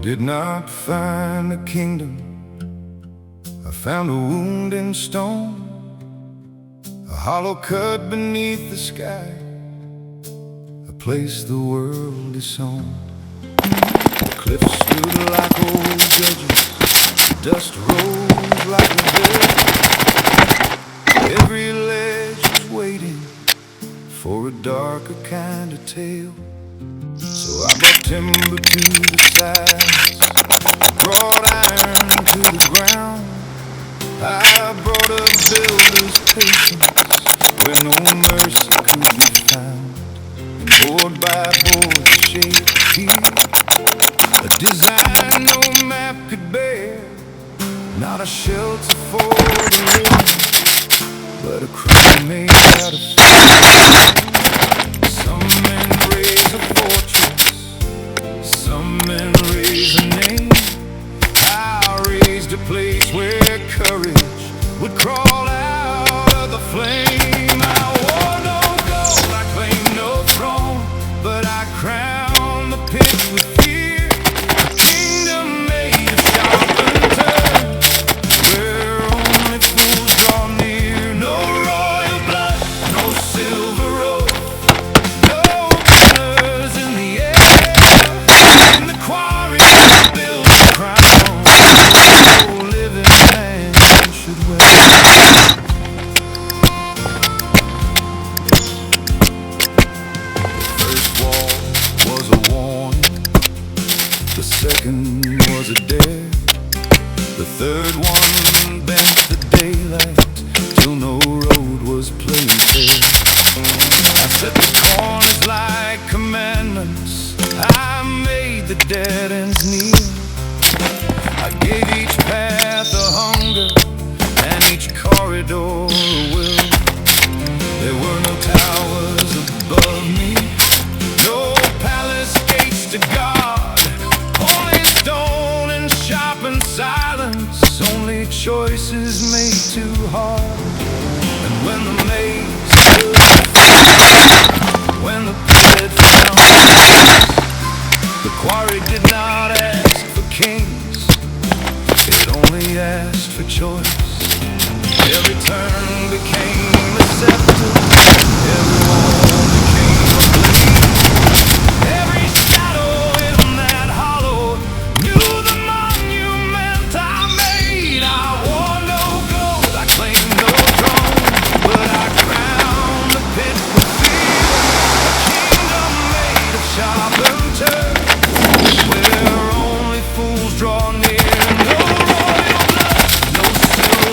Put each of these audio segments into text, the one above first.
did not find a kingdom, I found a wound in stone, a hollow cut beneath the sky, a place the world is sown. The cliffs stood like old judges, dust rose like a veil. Every ledge was waiting for a darker kind of tale. So I brought timber to the sides, brought iron to the ground. I brought a builder's patience where no mercy could be found. And board by board shaped here a design no map could bear, not a shelter for the living, but a crown made out of fear. Some men raise a fortress, some men raise a name. I raised a place where courage would crawl out of the flame. I wore no gold, I claimed no throne, but I crowned the pit with fear. A kingdom made of sharpened turf, where only fools draw near. No royal blood, no silver road, no banners in the air. In the quarry I built a crown no living man should wear. The first wall was a warning, the second was a dare, the third one bent the daylight till no road was plain fair. I set the corners like commandments, I made the dead ends kneel. I gave each path a hunger and each corridor a will. There were no towers above me, no palace gates to guard, only stone and sharpened silence, only choices made too hard. And when the maze stood before, when the pit found peace, the quarry did not ask for kings, it only asked for choice. Every turn became a scepter, every wall became a blade. Every shadow in that hollow knew the monument I made. I wore no gold, I claimed no throne, but I crowned the pit with fear. A kingdom made of sharpened turf, where only fools draw near. No royal blood, no silver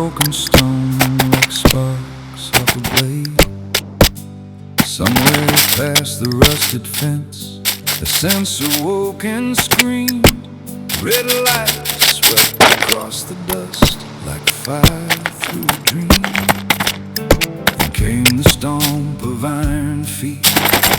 broken stone like sparks off a blade. Somewhere past the rusted fence, a sense awoken screamed. Red light swept across the dust like fire through a dream. Then came the stomp of iron feet,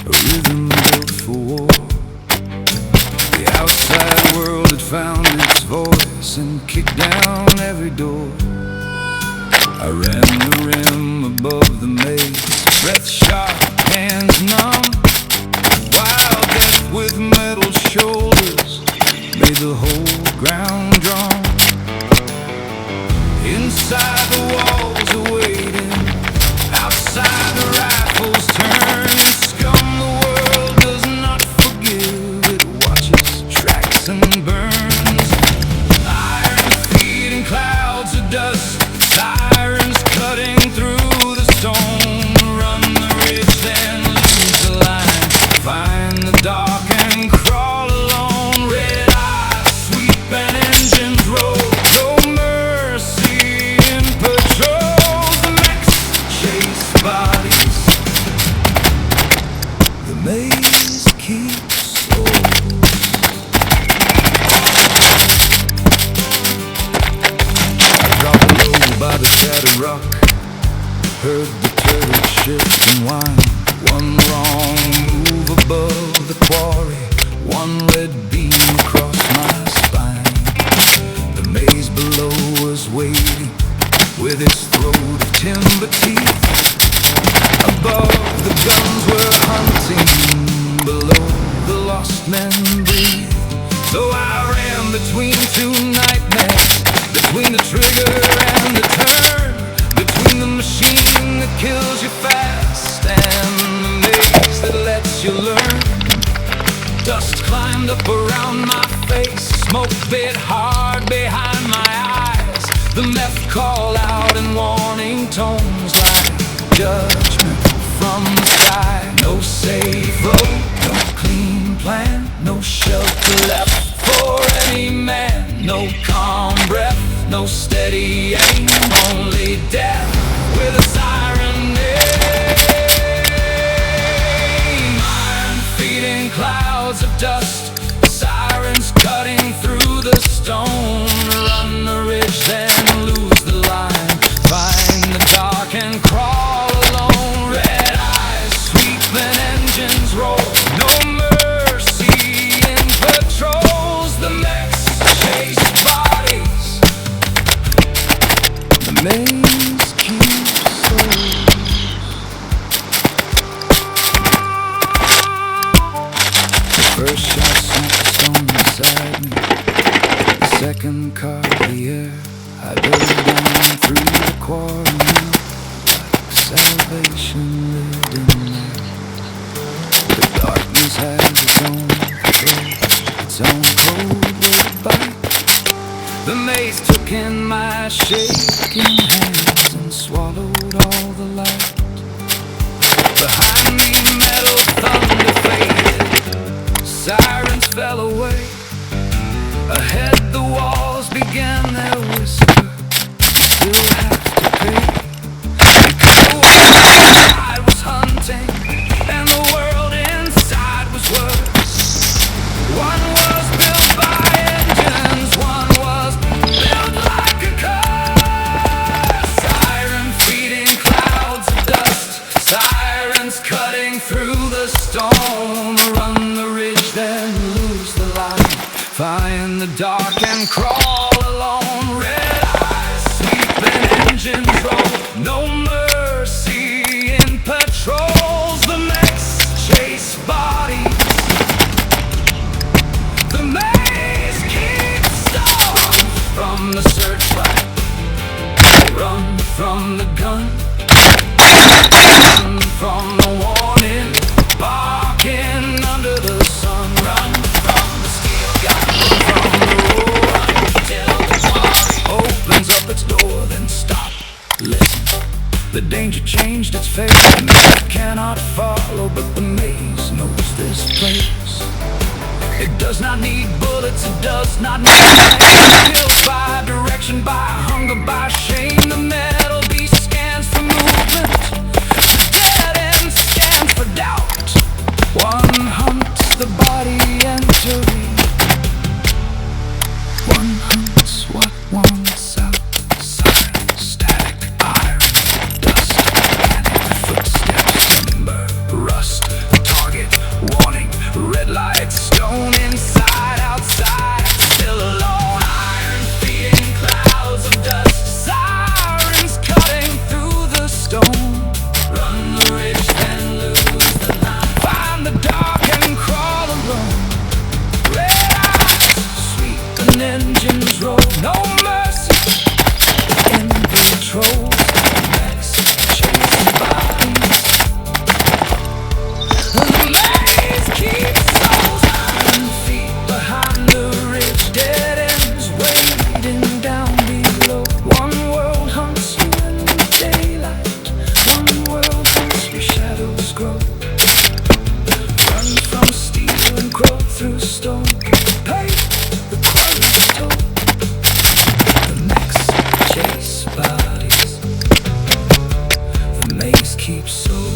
a rhythm built for war. The outside world had found its voice and kicked down every door. I ran the rim above the maze, breath sharp, hands numb, while death with metal shoulders made the whole ground drum. Inside the walls awaiting, outside the rifles turn. Scum, the world does not forgive, it watches, tracks and burns. Iron feet in clouds of dust, sirens cutting through the stone. Run the ridge, then lose the line, find the dark and crawl alone. Red eyes sweep and engines roll, no mercy in patrols. The mechs chase bodies, the maze keeps souls. I dropped low by the shattered rock, heard the turret shift and whine. One wrong move above the quarry, one red beam across my spine. The maze below was waiting, with its throat of timber teeth. Above the guns were hunting, below the lost men breathed. So I ran between two nightmares, between the trigger and the turn, between the machine that kills you fast and the maze that lets you learn. Dust climbed up around my face, smoke bit hard behind my eyes. The meth call out in warning tones like judgment from the sky. No safe road, no clean plan, no shelter left for any man. No calm breath, no steady aim, only death with a siren name. Iron feet in clouds of dust, sirens cutting through the stone. Run the ridge, then lose the line, find the dark and crawl alone. Red eyes sweep and engines roll, no mercy in patrols. The mechs chase bodies, the maze keeps souls. The first shot sent the stone inside me, the second caught the air. I dove down through the quarry now, like salvation lived in there. The darkness has its own throat, its own cold red bite. The maze took in my shaking hands and swallowed all the light. Behind me metal thunder faded, sirens fell away. Ahead the walls began their whisper, still have to pay. Because the world outside was hunting, and the world inside was worse. One was built by engines, one was built like a curse. Siren feet in clouds of dust, sirens cutting through the storm. Run the ridge, then lose the light, find the dark and crawl alone. Red eyes sweep and engines roll, no mercy in patrols. The mechs chase bodies, the maze keeps stone. From the searchlight, they run from the gun, run from the warning, barking under the sun. Run from the steel gun, from the roar, until the quarry opens up its door. Then stop, listen, the danger changed its face. The maze cannot follow, but the maze knows this place. It does not need bullets, it does not need light. Built by direction, by hunger, by shame. The keep so